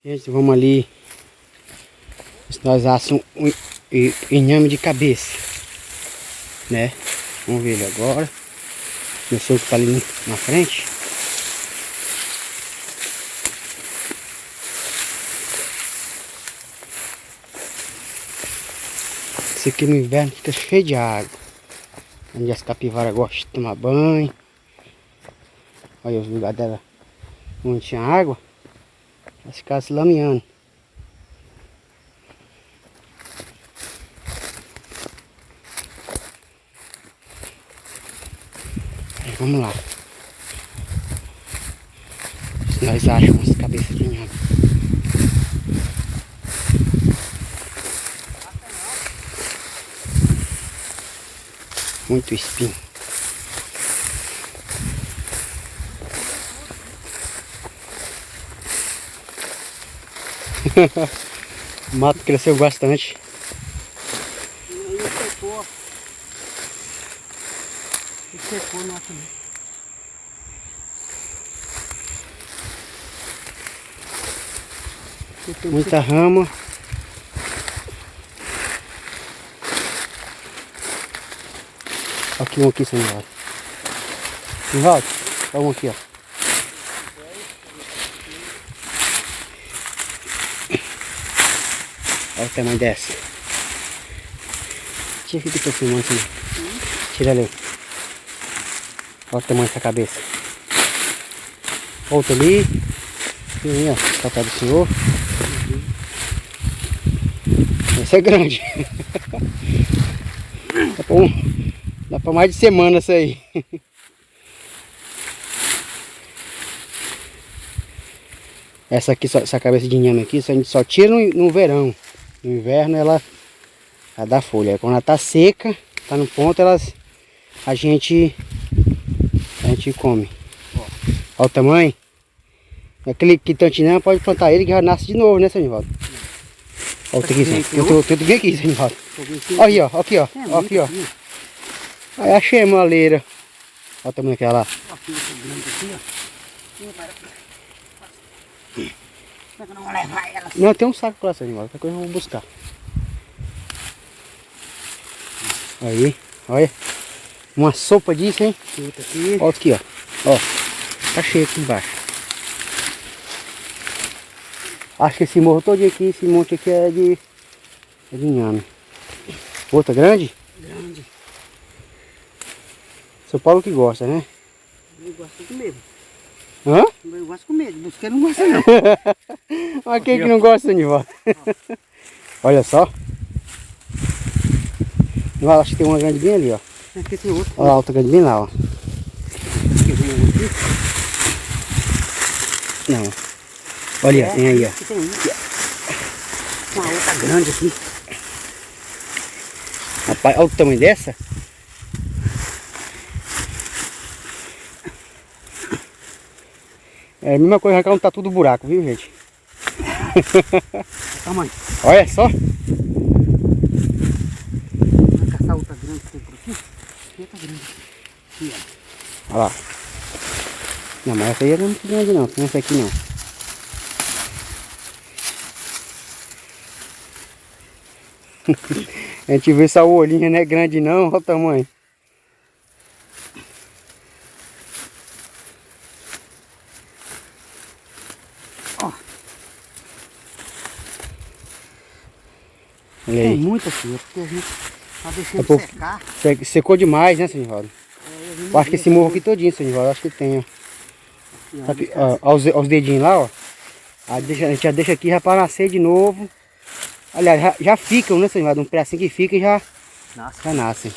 Gente, vamos ali. Se nós assamos um inhame de cabeça, né? Vamos ver ele agora. Meu sogro tá ali na frente. Esse aqui no inverno fica cheio de água, onde as capivaras gostam de tomar banho. Olha os lugares dela onde tinha água, elas ficavam se lameando. Aí, vamos lá. Se nós achamos as cabeças de inhame. Muito espinho. O mato cresceu bastante. E secou. E secou nossa. Muita rama. Aqui um aqui, seu Nivaldo. Nivaldo, olha um aqui, ó. Olha o tamanho dessa. Tira aqui que eu tô filmando assim. Tira ali. Olha o tamanho dessa cabeça. Outra ali. E aí, ó. Tá perto do senhor. Essa é grande. Dá pra mais de semana essa aí. Essa aqui, essa cabeça de inhame aqui, a gente só tira no verão. No inverno ela dá folha. Quando ela tá seca, tá no ponto, a gente come. Olha o tamanho. Aquele quintantinã pode plantar ele que já nasce de novo, né, seu Nivaldo? Olha o aqui, tem bem aqui, seu Nivaldo. Olha ó, aqui ó, aqui ó. Aí achei a maleira. Olha o tamanho daquela lá. Não, tem um saco lá, seu Nivaldo, qualquer coisa eu vou buscar. Aí, olha. Uma sopa disso, hein? Olha aqui, ó. Ó, tá cheio aqui embaixo. Acho que esse morro todo aqui, esse monte aqui é de inhame. Outra grande? Grande. Seu Paulo que gosta, né? Eu gosto de comer. Hã? Eu gosto de comer, buscar não gosta não. Mas quem que não gosta, Nivaldo? Olha só. Nivaldo, acho que tem uma grande bem ali, ó. Aqui tem outra. Olha a outra grande bem lá, ó. Não. Olha, tem aí, ó. Aqui tem uma outra grande aqui. Rapaz, olha o tamanho dessa. É a mesma coisa, arrancar um tatu do buraco, viu, gente? Tamanho. Olha só. Vamos caçar outra grande que tem por aqui. Aqui outra grande. Aqui, ó. Olha lá. Não, mas essa aí não é muito grande não, não é essa aqui não. A gente vê só o olhinho, não é grande não, olha o tamanho. Ó. Olha aí. Tem muita aqui, é porque a gente tá deixando secar. Secou demais, né, seu Nivaldo? Eu acho que esse morro aqui todinho, seu Nivaldo, acho que tem, ó. Aqui, ó, os dedinhos lá, ó. A gente já deixa aqui já para nascer de novo. Aliás, já ficam, né, seu Nivaldo? Um pedacinho que fica e já nascem.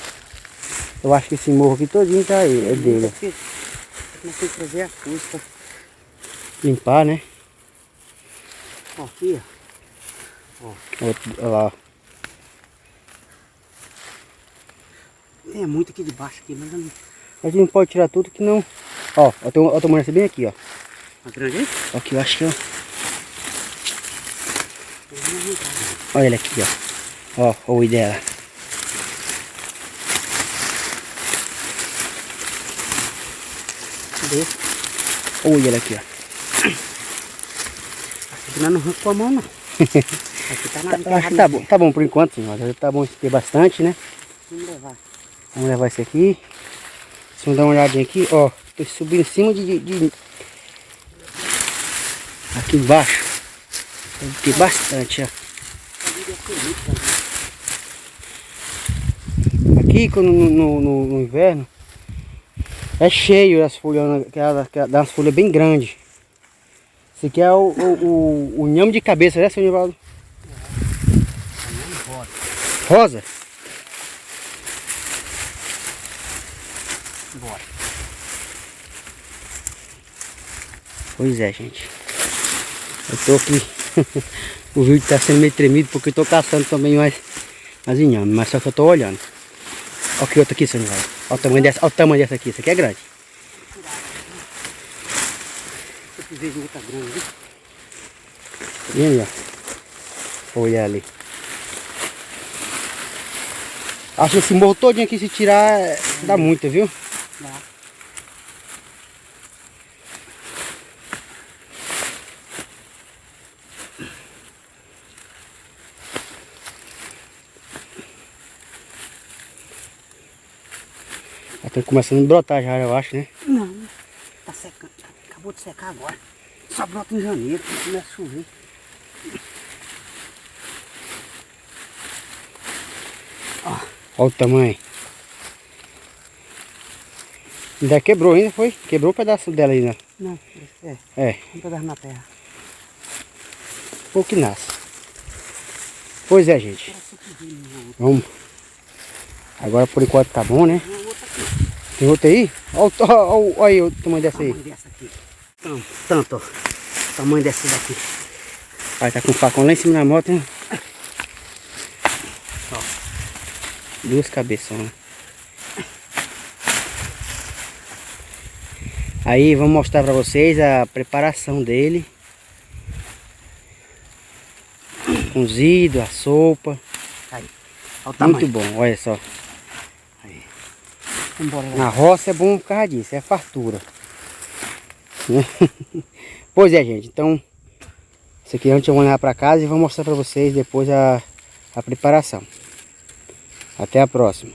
Eu acho que esse morro aqui todinho tá aí, é dele. Não tem que fazer as coisas pra Limpar, né? ó, aqui, ó. Olha lá. Tem muito aqui de baixo aqui, mas não. A gente não pode tirar tudo que não. Ó, eu tô morando bem aqui, ó. A grande aí? Aqui eu acho que ó. Olha ele aqui, ó. Ó, o oi dela. Olha ele aqui, ó. Aqui nós não arrancamos com a mão, não. Aqui tá na Acho que tá bom por enquanto, senhor. Tá bom ter bastante, né? Vamos levar. Vamos levar esse aqui. Vamos dar uma olhadinha aqui, ó. Tô subindo em cima aqui embaixo. Tem bastante, ó. Aqui no inverno é cheio as folhas, que dá umas folhas bem grandes. Esse aqui é o nhame de cabeça, né, seu Nivaldo? Rosa? Bora. Pois é, gente. Eu tô aqui. O vídeo tá sendo meio tremido porque eu tô caçando também mais inhame, mas só que eu tô olhando. Olha que outra aqui, seu Nivaldo. Olha o tamanho dessa aqui. Essa aqui é grande. Esse vejo tá grande, viu? E aí, ó. Olha ali. Acho que esse morro todinho aqui, se tirar, dá muito, viu? Dá. Já tá começando a brotar já, eu acho, né? Não, tá secando. Acabou de secar agora. Só brota em janeiro, quando começa a chover. Olha o tamanho. Ainda quebrou ainda, foi? Quebrou o pedaço dela ainda. Não, é. É, Um pedaço na terra. pouco que nasce. Pois é, gente. Vamos. Agora por enquanto tá bom, né? Tem outra aí? Olha aí o tamanho dessa aí. Tamanho dessa aqui. Tanto, ó. Tamanho dessa daqui. Vai tá com o facão lá em cima da moto, né? Ó. Duas cabeçonas. Aí vamos mostrar pra vocês a preparação dele. Cozido, a sopa. Aí. Olha o tamanho. Muito bom, olha só. Aí. Vambora lá. Na roça é bom por causa disso, é fartura. Pois é, gente, então isso aqui a gente vai levar para casa e vou mostrar para vocês depois a preparação. Até a próxima.